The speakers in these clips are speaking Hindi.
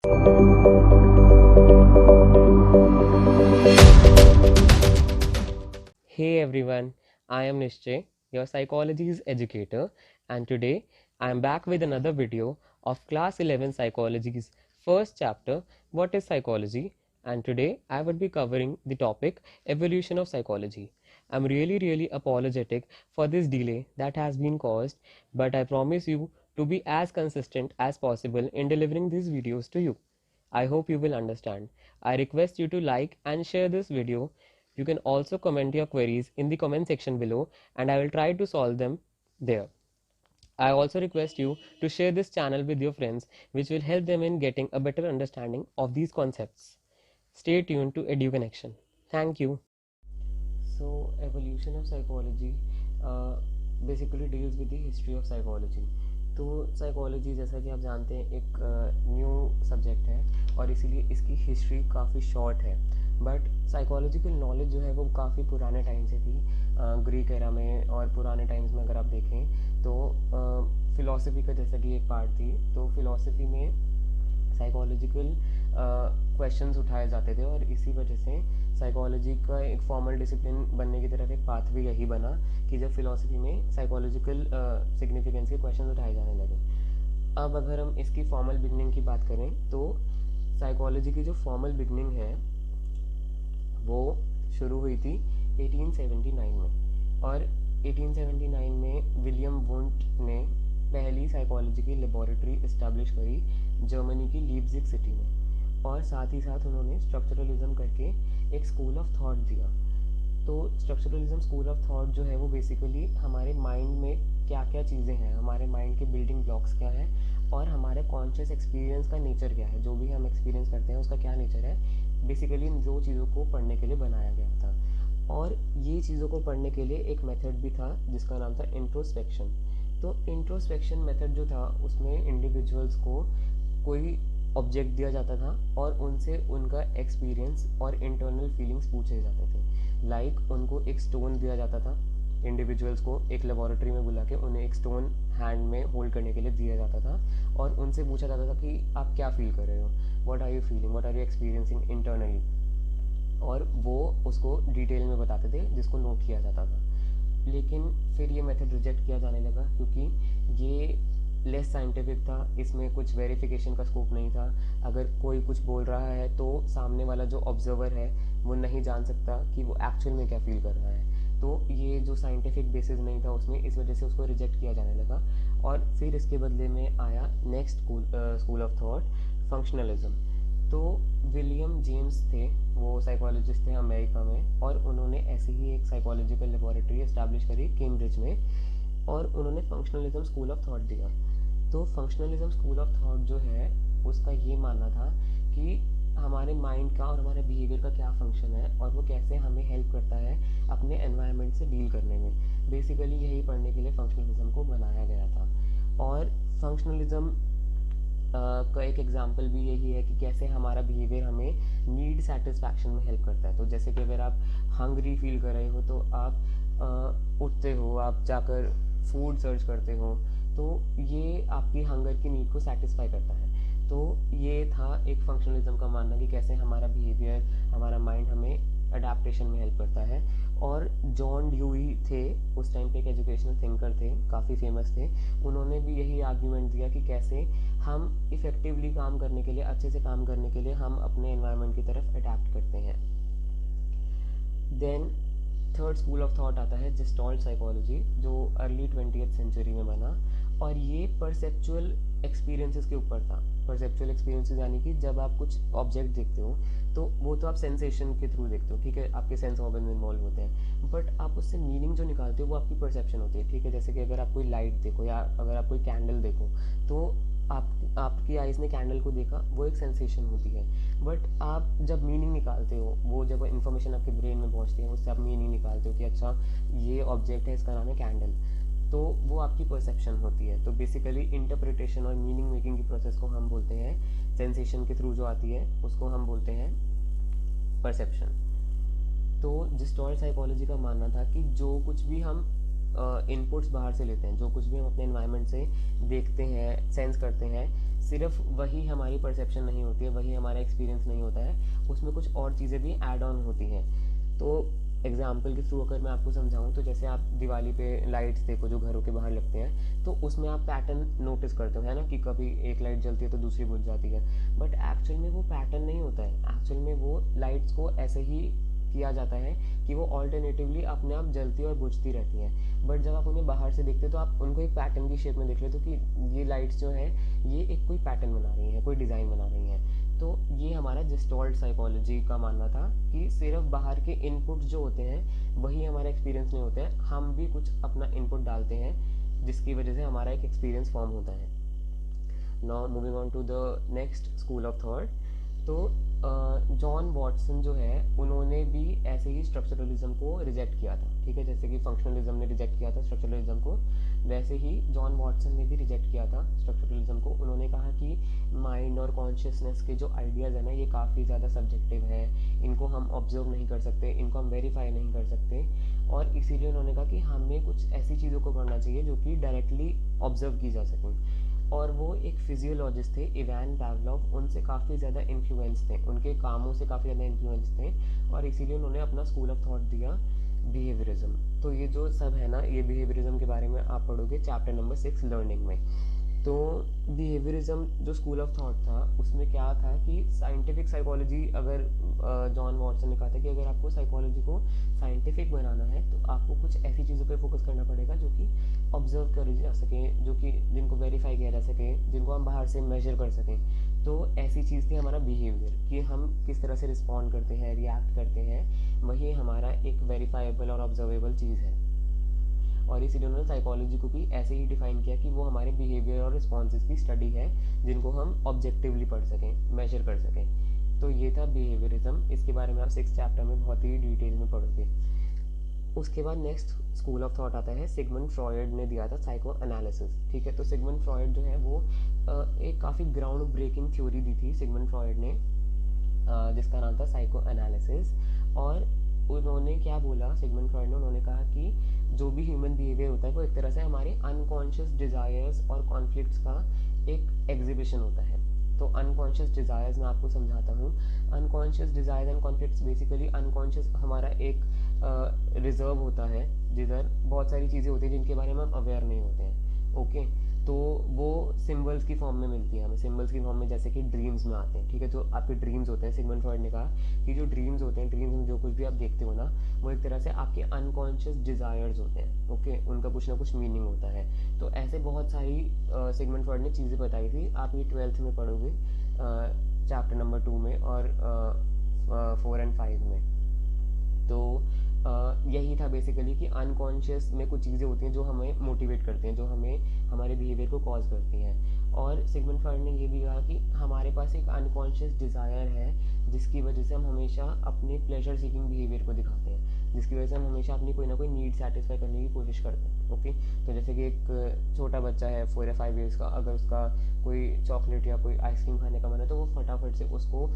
Hey everyone, I am Nishchay, your psychology's educator, and today I am back with another video of Class 11 Psychology's first chapter, What is Psychology? And today I would be covering the topic Evolution of Psychology. I'm really apologetic for this delay that has been caused, but I promise you to be as consistent as possible in delivering these videos to you. I hope you will understand. I request you to like and share this video. You can also comment your queries in the comment section below and I will try to solve them there. I also request you to share this channel with your friends, which will help them in getting a better understanding of these concepts. Stay tuned to EduConnection. Thank you. So, evolution of psychology basically deals with the history of psychology. तो साइकोलॉजी जैसा कि आप जानते हैं एक न्यू सब्जेक्ट है और इसीलिए इसकी हिस्ट्री काफ़ी शॉर्ट है, बट साइकोलॉजिकल नॉलेज जो है वो काफ़ी पुराने टाइम से थी, ग्रीक एरा में और पुराने टाइम्स में अगर आप देखें तो फ़िलॉसफी का जैसा कि एक पार्ट थी, तो फ़िलॉसफी में साइकोलॉजिकल क्वेश्चंस उठाए जाते थे और इसी वजह से साइकोलॉजी का एक फॉर्मल डिसिप्लिन बनने की तरफ एक पाथ भी यही बना कि जब फिलॉसफी में साइकोलॉजिकल सिग्निफिकेंस के क्वेश्चंस उठाए जाने लगे। अब अगर हम इसकी फॉर्मल बिगनिंग की बात करें तो साइकोलॉजी की जो फॉर्मल बिगनिंग है वो शुरू हुई थी 1879 में, और 1879 में विलियम वुंट ने पहली साइकोलॉजी की लेबोरेटरी इस्टेब्लिश करी जर्मनी की लीप्जिग सिटी में, और साथ ही साथ उन्होंने स्ट्रक्चरलिज्म करके एक स्कूल ऑफ थॉट दिया। तो स्ट्रक्चरलिज्म स्कूल ऑफ थॉट जो है वो बेसिकली हमारे माइंड में क्या क्या चीज़ें हैं, हमारे माइंड के बिल्डिंग ब्लॉक्स क्या हैं और हमारे कॉन्शियस एक्सपीरियंस का नेचर क्या है, जो भी हम एक्सपीरियंस करते हैं उसका क्या नेचर है, बेसिकली इन दो चीज़ों को पढ़ने के लिए बनाया गया था। और ये चीज़ों को पढ़ने के लिए एक मेथड भी था जिसका नाम था इंट्रोस्पेक्शन। तो इंट्रोस्पेक्शन मेथड जो था उसमें इंडिविजुअल्स को कोई ऑब्जेक्ट दिया जाता था और उनसे उनका एक्सपीरियंस और इंटरनल फीलिंग्स पूछे जाते थे। लाइक उनको एक स्टोन दिया जाता था, इंडिविजुअल्स को एक लेबोरेटरी में बुला के उन्हें एक स्टोन हैंड में होल्ड करने के लिए दिया जाता था और उनसे पूछा जाता था कि आप क्या फील कर रहे हो, what are you feeling, what are you experiencing internally, और वो उसको डिटेल में बताते थे जिसको नोट किया जाता था। लेकिन फिर ये मेथड रिजेक्ट किया जाने लगा क्योंकि ये लेस साइंटिफिक था, इसमें कुछ वेरिफिकेशन का स्कोप नहीं था। अगर कोई कुछ बोल रहा है तो सामने वाला जो ऑब्जर्वर है वो नहीं जान सकता कि वो एक्चुअल में क्या फील कर रहा है, तो ये जो साइंटिफिक बेसिस नहीं था उसमें, इस वजह से उसको रिजेक्ट किया जाने लगा। और फिर इसके बदले में आया next school of thought, functionalism. तो विलियम जेम्स थे, वो साइकोलॉजिस्ट थे अमेरिका में, और उन्होंने ऐसे ही एक साइकोलॉजिकल लेबोरेटरी इस्टेब्लिश करी कैम्ब्रिज में और उन्होंने फंक्शनलिज्म स्कूल ऑफ थॉट दिया। तो फंक्शनलिज्म स्कूल ऑफ थॉट जो है उसका ये मानना था कि हमारे माइंड का और हमारे बिहेवियर का क्या फंक्शन है और वो कैसे हमें हेल्प करता है अपने एनवायरनमेंट से डील करने में। बेसिकली यही पढ़ने के लिए फंक्शनलिज्म को बनाया गया था। और फंक्शनलिज्म का एक एग्जांपल भी यही है कि कैसे हमारा बिहेवियर हमें नीड सेटिस्फैक्शन में हेल्प करता है। तो जैसे कि अगर आप हंग्री फील कर रहे हो तो आप उठते हो, आप जाकर फूड सर्च करते हो, तो ये आपकी हंगर की नीड को सेटिस्फाई करता है। तो ये था एक फंक्शनलिज्म का मानना कि कैसे हमारा बिहेवियर, हमारा माइंड हमें अडेप्टेशन में हेल्प करता है। और जॉन ड्यूई थे उस टाइम पे, एक एजुकेशनल थिंकर थे, काफ़ी फेमस थे। उन्होंने भी यही आर्ग्यूमेंट दिया कि कैसे हम इफ़ेक्टिवली काम करने के लिए, अच्छे से काम करने के लिए हम अपने एनवायरनमेंट की तरफ अडेप्ट करते हैं। Then third school of thought आता है जेस्टॉल्ट साइकोलॉजी, जो अर्ली 20th सेंचुरी में बना, और ये परसेप्चुअल एक्सपीरियंसेस के ऊपर था। परसेप्चुअल एक्सपीरियंसेस यानी कि जब आप कुछ ऑब्जेक्ट देखते हो तो वो तो आप सेंसेशन के थ्रू देखते हो, ठीक है, आपके सेंस ऑर्गन इन्वॉल्व होते हैं, बट आप उससे मीनिंग जो निकालते हो वो आपकी परसेप्शन होती है, ठीक है। जैसे कि अगर आप कोई लाइट देखो या अगर आप कोई कैंडल देखो तो आपकी आइज़ ने कैंडल को देखा, वो एक सेंसेशन होती है, बट आप जब मीनिंग निकालते हो, वो जब इन्फॉर्मेशन आपके ब्रेन में पहुंचती है उससे आप मीनिंग निकालते हो कि अच्छा ये ऑब्जेक्ट है, इसका नाम है कैंडल, तो वो आपकी परसेप्शन होती है। तो बेसिकली इंटरप्रिटेशन और मीनिंग मेकिंग की प्रोसेस को हम बोलते हैं, सेंसेशन के थ्रू जो आती है उसको हम बोलते हैं परसेप्शन। तो जेस्टॉल्ट साइकोलॉजी का मानना था कि जो कुछ भी हम इनपुट्स बाहर से लेते हैं, जो कुछ भी हम अपने एनवायरनमेंट से देखते हैं, सेंस करते हैं, सिर्फ वही हमारी परसेप्शन नहीं होती है, वही हमारा एक्सपीरियंस नहीं होता है, उसमें कुछ और चीज़ें भी ऐड ऑन होती हैं। तो एग्जाम्पल के थ्रू अगर मैं आपको समझाऊँ तो जैसे आप दिवाली पे लाइट्स देखो जो घरों के बाहर लगते हैं, तो उसमें आप पैटर्न नोटिस करते हो, है ना, कि कभी एक लाइट जलती है तो दूसरी बुझ जाती है, बट एक्चुअल में वो पैटर्न नहीं होता है। एक्चुअल में वो लाइट्स को ऐसे ही किया जाता है कि वो ऑल्टरनेटिवली अपने आप जलती और बुझती रहती हैं। बट जब आप उन्हें बाहर से देखते हो तो आप उनको एक पैटर्न की शेप में देख लेते हो कि ये लाइट्स जो हैं ये एक कोई पैटर्न बना रही हैं, कोई डिज़ाइन बना रही हैं। तो ये हमारा जेस्टॉल्ट साइकोलॉजी का मानना था कि सिर्फ बाहर के इनपुट जो होते हैं वही हमारा एक्सपीरियंस नहीं होता है, हम भी कुछ अपना इनपुट डालते हैं जिसकी वजह से हमारा एक एक्सपीरियंस फॉर्म होता है। Now moving on to the next school of thought. तो जॉन वॉटसन जो है उन्होंने भी ऐसे ही स्ट्रक्चरलिज्म को रिजेक्ट किया था, ठीक है, जैसे कि फंक्शनलिज्म ने रिजेक्ट किया था स्ट्रक्चरलिज्म को, वैसे ही जॉन वॉटसन ने भी रिजेक्ट किया था स्ट्रक्चरलिज्म को। उन्होंने कहा कि माइंड और कॉन्शियसनेस के जो आइडियाज़ है ना ये काफ़ी ज़्यादा सब्जेक्टिव है, इनको हम ऑब्जर्व नहीं कर सकते, इनको हम वेरीफाई नहीं कर सकते, और इसीलिए उन्होंने कहा कि हमें कुछ ऐसी चीज़ों को करना चाहिए जो कि डायरेक्टली ऑब्जर्व की जा सकें। और वो एक फिजियोलॉजिस्ट थे इवान पावलोव, उनसे काफ़ी ज़्यादा इन्फ्लुएंस थे, उनके कामों से काफ़ी ज़्यादा इन्फ्लुएंस थे, और इसीलिए उन्होंने अपना स्कूल ऑफ थॉट दिया बिहेवियरिज्म। तो ये जो सब है ना ये बिहेवियरिज्म के बारे में आप पढ़ोगे चैप्टर नंबर 6 लर्निंग में। तो बिहेवियरिज्म जो स्कूल ऑफ थॉट था उसमें क्या था कि साइंटिफिक साइकोलॉजी, अगर जॉन वॉटसन ने कहा था कि अगर आपको साइकोलॉजी को साइंटिफिक बनाना है तो आपको कुछ ऐसी चीज़ों पे फोकस करना पड़ेगा जो कि ऑब्जर्व करी जा सकें, जो कि जिनको वेरीफाई किया जा सके, जिनको हम बाहर से मेजर कर सकें। तो ऐसी चीज़ थी हमारा बिहेवियर, कि हम किस तरह से रिस्पॉन्ड करते हैं, रिएक्ट करते हैं, वही हमारा एक वेरीफाइबल और ऑब्जर्वेबल चीज़ है। और इसीलिए उन्होंने साइकोलॉजी को भी ऐसे ही डिफाइन किया कि वो हमारे बिहेवियर और रिस्पॉन्सेज की स्टडी है जिनको हम ऑब्जेक्टिवली पढ़ सकें, मेजर कर सकें। तो ये था बिहेवियरिज्म, इसके बारे में आप 6 चैप्टर में बहुत ही डिटेल में पढ़ोगे। उसके बाद नेक्स्ट स्कूल ऑफ थॉट आता है, सिगमंड फ्रॉयड ने दिया था साइको एनालिसिस, ठीक है। तो सिगमंड फ्रॉयड जो है वो एक काफ़ी ग्राउंड ब्रेकिंग थ्योरी दी थी सिगमंड फ्रॉयड ने, जिसका नाम था साइको एनालिसिस। और उन्होंने क्या बोला सिगमंड फ्रॉयड ने, उन्होंने कहा कि जो भी ह्यूमन बिहेवियर होता है वो एक तरह से हमारे अनकॉन्शियस डिज़ायर्स और कॉन्फ्लिक्ट्स का एक एग्जीबिशन होता है। तो अनकॉन्शियस डिज़ायर्स मैं आपको समझाता हूँ। Unconscious desires and conflicts basically unconscious हमारा एक रिजर्व होता है जिधर बहुत सारी चीज़ें होती हैं जिनके बारे में हम अवेयर नहीं होते हैं, ओके। तो वो सिम्बल्स की फॉर्म में मिलती है हमें, सिम्बल्स की फॉर्म में, जैसे कि ड्रीम्स में आते हैं, ठीक है। जो आपके ड्रीम्स होते हैं, सिगमंड फ्रॉयड ने कहा कि जो ड्रीम्स होते हैं, ड्रीम्स में जो कुछ भी आप देखते हो ना वो एक तरह से आपके अनकॉन्शियस डिज़ायर्स होते हैं, ओके, उनका कुछ ना कुछ मीनिंग होता है। तो ऐसे बहुत सारी सिगमंड फ्रॉयड ने चीज़ें बताई थी, आप ये 12th में पढ़ोगे चैप्टर नंबर 2 में और 4 और 5 में। तो यही था बेसिकली कि अनकॉन्शियस में कुछ चीज़ें होती हैं जो हमें मोटिवेट करती हैं, जो हमें हमारे बिहेवियर को कॉज करती हैं। और सिगमंड फ्रॉयड ने ये भी कहा कि हमारे पास एक अनकॉन्शियस डिज़ायर है जिसकी वजह से हम हमेशा अपने प्लेजर सीकिंग बिहेवियर को दिखाते हैं, जिसकी वजह से हम हमेशा अपनी कोई ना कोई नीड सेटिस्फाई करने की कोशिश करते हैं, ओके। तो जैसे कि एक छोटा बच्चा है 4 या 5 ईयर्स का, अगर उसका कोई चॉकलेट या कोई आइसक्रीम खाने का मन है तो वो फटाफट से उसको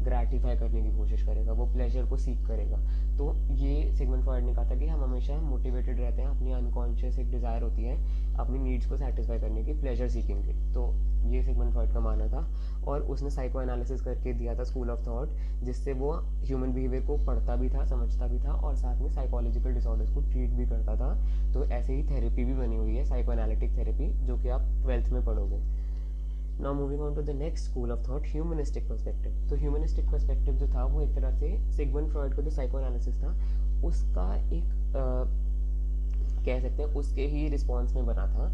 ग्रेटिफाई करने की कोशिश करेगा, वो प्लेजर को सीख करेगा। तो ये सिगमंड फ्रॉयड ने कहा था कि हम हमेशा मोटिवेटेड रहते हैं, अपनी अनकॉन्शियस एक डिज़ायर होती है अपनी नीड्स को सेटिस्फाई करने की, प्लेजर सीकिंग की। तो ये सिगमंड फ्रॉयड का मानना था, और उसने साइको एनालिसिस करके दिया था स्कूल ऑफ थॉट, जिससे वो ह्यूमन बिहेवियर को पढ़ता भी था, समझता भी था, और साथ में साइकोलॉजिकल डिसऑर्डर्स को ट्रीट भी करता था। तो ऐसे ही थेरेपी भी बनी हुई है, साइको एनालिटिक थेरेपी, जो कि आप 12th में पढ़ोगे। Now moving on to the next school of thought, humanistic perspective. तो ह्यूमनिस्टिक पर्सपेक्टिव जो था वो एक तरह से सिगमंड फ्रॉयड का जो साइको एनालिसिस था उसका एक कह सकते हैं उसके ही रिस्पॉन्स में बना था,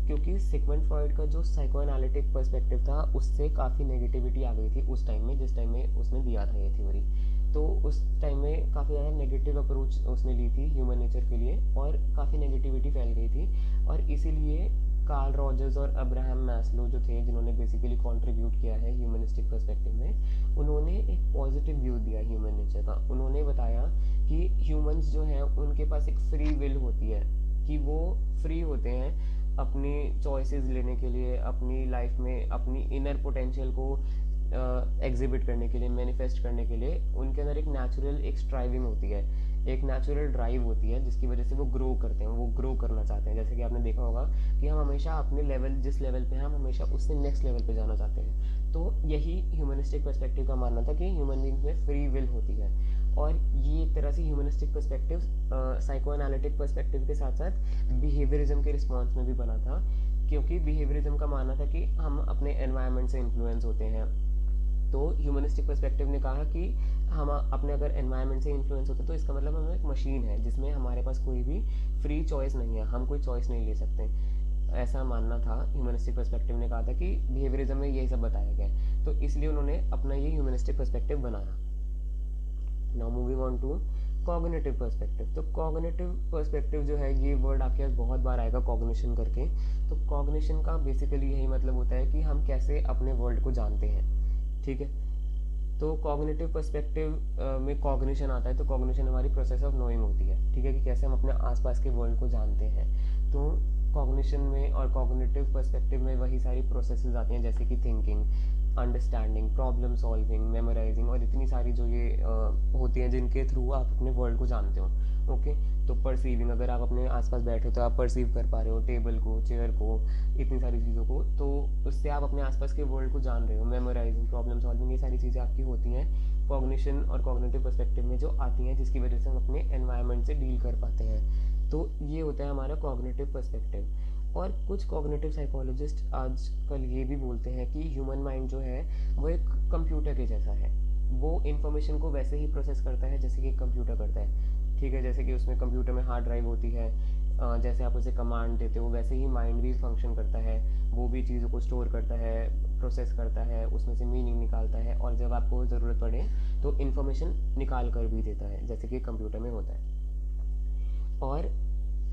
क्योंकि सिगमंड फ्रॉयड का जो साइको एनालिटिक पर्सपेक्टिव था उससे काफ़ी नेगेटिविटी आ गई थी उस टाइम में, जिस टाइम में उसने दिया था ये थ्योरी। तो उस टाइम में काफ़ी ज़्यादा नेगेटिव अप्रोच उसने ली थी ह्यूमन नेचर के लिए, और काफ़ी नेगेटिविटी फैल गई थी, और इसीलिए कार्ल रॉजर्स और अब्राहम मैस्लो जो थे, जिन्होंने बेसिकली कंट्रीब्यूट किया है ह्यूमनिस्टिक पर्सपेक्टिव में, उन्होंने एक पॉजिटिव व्यू दिया ह्यूमन नेचर का। उन्होंने बताया कि ह्यूमंस जो हैं उनके पास एक फ्री विल होती है, कि वो फ्री होते हैं अपनी चॉइसेस लेने के लिए, अपनी लाइफ में अपनी इनर पोटेंशियल को एग्जिबिट करने के लिए, मैनिफेस्ट करने के लिए। उनके अंदर एक नेचुरल एक स्ट्राइविंग होती है, एक नेचुरल ड्राइव होती है जिसकी वजह से वो ग्रो करते हैं, वो ग्रो करना चाहते हैं। जैसे कि आपने देखा होगा कि हम हमेशा अपने लेवल, जिस लेवल पे हैं हम हमेशा उससे नेक्स्ट लेवल पे जाना चाहते हैं। तो यही ह्यूमनिस्टिक पर्सपेक्टिव का मानना था कि ह्यूमन बींग्स में फ्री विल होती है। और ये एक तरह से humanistic perspective psycho analytic perspective के साथ साथ बिहेवियरिज्म के रिस्पॉन्स में भी बना था, क्योंकि बिहेवियरिज्म का मानना था कि हम अपने एनवायरनमेंट से इन्फ्लुएंस होते हैं। तो ह्यूमनिस्टिक पर्सपेक्टिव ने कहा कि हम अपने अगर एनवायरनमेंट से इन्फ्लुएंस होते तो इसका मतलब हम एक मशीन है जिसमें हमारे पास कोई भी फ्री चॉइस नहीं है, हम कोई चॉइस नहीं ले सकते। ऐसा मानना था ह्यूमनिस्टिक पर्सपेक्टिव ने कहा था कि बिहेवियरिज्म में यही सब बताया गया, तो इसलिए उन्होंने अपना ये ह्यूमनिस्टिक पर्सपेक्टिव बनाया। Now moving on to cognitive perspective. तो कॉग्निटिव पर्सपेक्टिव जो है, ये वर्ड आपके पास बहुत बार आएगा कॉग्निशन करके। तो कॉग्निशन का बेसिकली यही मतलब होता है कि हम कैसे अपने वर्ल्ड को जानते हैं, ठीक है। तो कॉग्निटिव पर्सपेक्टिव में कॉग्निशन आता है। तो कॉग्निशन हमारी प्रोसेस ऑफ नोइंग होती है, ठीक है, कि कैसे हम अपने आसपास के वर्ल्ड को जानते हैं। तो कॉग्निशन में और कॉग्निटिव पर्सपेक्टिव में वही सारी प्रोसेसेस आती हैं, जैसे कि thinking, understanding, problem solving, memorising, और इतनी सारी जो ये होती हैं जिनके थ्रू आप अपने वर्ल्ड को जानते हो। ओके, तो परसीविंग, अगर आप अपने आसपास बैठे हो तो आप परसीव कर पा रहे हो टेबल को, चेयर को, इतनी सारी चीज़ों को, तो उससे आप अपने आसपास के वर्ल्ड को जान रहे हो। मेमोराइजिंग, प्रॉब्लम सॉल्विंग, ये सारी चीज़ें आपकी होती हैं कॉग्निशन और कॉग्निटिव पर्सपेक्टिव में जो आती हैं, जिसकी वजह से हम अपने एनवायरनमेंट से डील कर पाते हैं। तो ये होता है हमारा कॉग्निटिव पर्सपेक्टिव। और कुछ कॉग्निटिव साइकोलॉजिस्ट आजकल ये भी बोलते हैं कि ह्यूमन माइंड जो है वो एक कंप्यूटर के जैसा है। वो इन्फॉर्मेशन को वैसे ही प्रोसेस करता है जैसे कि एक कंप्यूटर करता है, ठीक है। जैसे कि उसमें कंप्यूटर में हार्ड ड्राइव होती है, जैसे आप उसे कमांड देते हो वैसे ही माइंड भी फंक्शन करता है। वो भी चीज़ों को स्टोर करता है, प्रोसेस करता है, उसमें से मीनिंग निकालता है, और जब आपको ज़रूरत पड़े तो इन्फॉर्मेशन निकाल कर भी देता है, जैसे कि कंप्यूटर में होता है। और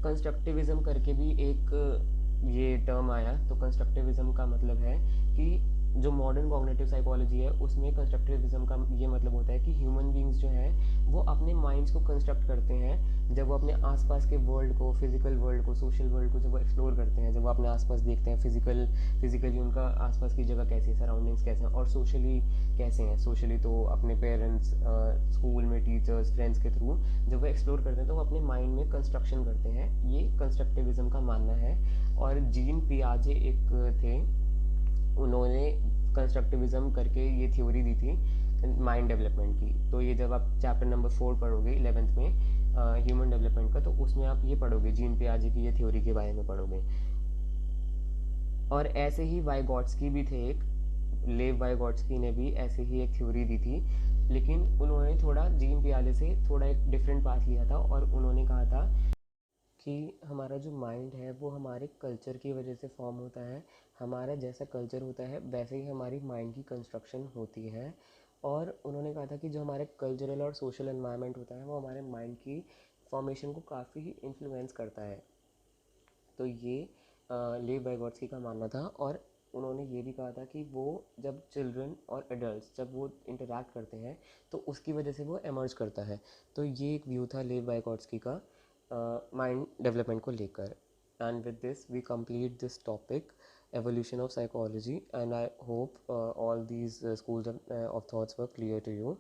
कंस्ट्रक्टिविज्म करके भी एक ये टर्म आया। तो कंस्ट्रक्टिविज्म का मतलब है कि जो मॉडर्न कॉग्निटिव साइकोलॉजी है उसमें कंस्ट्रक्टिविज्म का ये मतलब होता है कि ह्यूमन बींग्स जो हैं वो अपने माइंड्स को कंस्ट्रक्ट करते हैं जब वो अपने आसपास के वर्ल्ड को, फिजिकल वर्ल्ड को, सोशल वर्ल्ड को जब वो एक्सप्लोर करते हैं, जब वो अपने आसपास देखते हैं फिजिकली उनका आसपास की जगह कैसी है, सराउंडिंग्स कैसे हैं, और सोशली कैसे हैं। सोशली तो अपने पेरेंट्स, स्कूल में टीचर्स, फ्रेंड्स के थ्रू जब वो एक्सप्लोर करते हैं तो वो अपने माइंड में कंस्ट्रक्शन करते हैं। ये कंस्ट्रक्टिविज्म का मानना है। और जीन पियाजे एक थे, उन्होंने कंस्ट्रक्टिविज्म करके ये थ्योरी दी थी माइंड डेवलपमेंट की। तो ये जब आप चैप्टर नंबर 4 पढ़ोगे 11th में ह्यूमन डेवलपमेंट का, तो उसमें आप ये पढ़ोगे, जीन पियाजे की ये थ्योरी के बारे में पढ़ोगे। और ऐसे ही वाइगॉट्स्की भी थे एक, लेव वाइगॉट्स्की ने भी ऐसे ही एक थ्योरी दी थी, लेकिन उन्होंने थोड़ा जीन पियाजे से थोड़ा एक डिफरेंट पाथ लिया था। और उन्होंने कहा था कि हमारा जो माइंड है वो हमारे कल्चर की वजह से फॉर्म होता है। हमारा जैसा कल्चर होता है वैसे ही हमारी माइंड की कंस्ट्रक्शन होती है। और उन्होंने कहा था कि जो हमारे कल्चरल और सोशल एनवायरनमेंट होता है वो हमारे माइंड की फॉर्मेशन को काफ़ी इन्फ्लुएंस करता है। तो ये लेव वाइगॉट्स्की का मानना था। और उन्होंने ये भी कहा था कि वो जब चिल्ड्रन और एडल्ट्स जब वो इंटरेक्ट करते हैं तो उसकी वजह से वो एमर्ज करता है। तो ये एक व्यू था लेव वाइगॉट्स्की का माइंड डेवलपमेंट को लेकर। And with this we complete this topic, evolution of psychology, and I hope all these schools of thoughts were clear to you.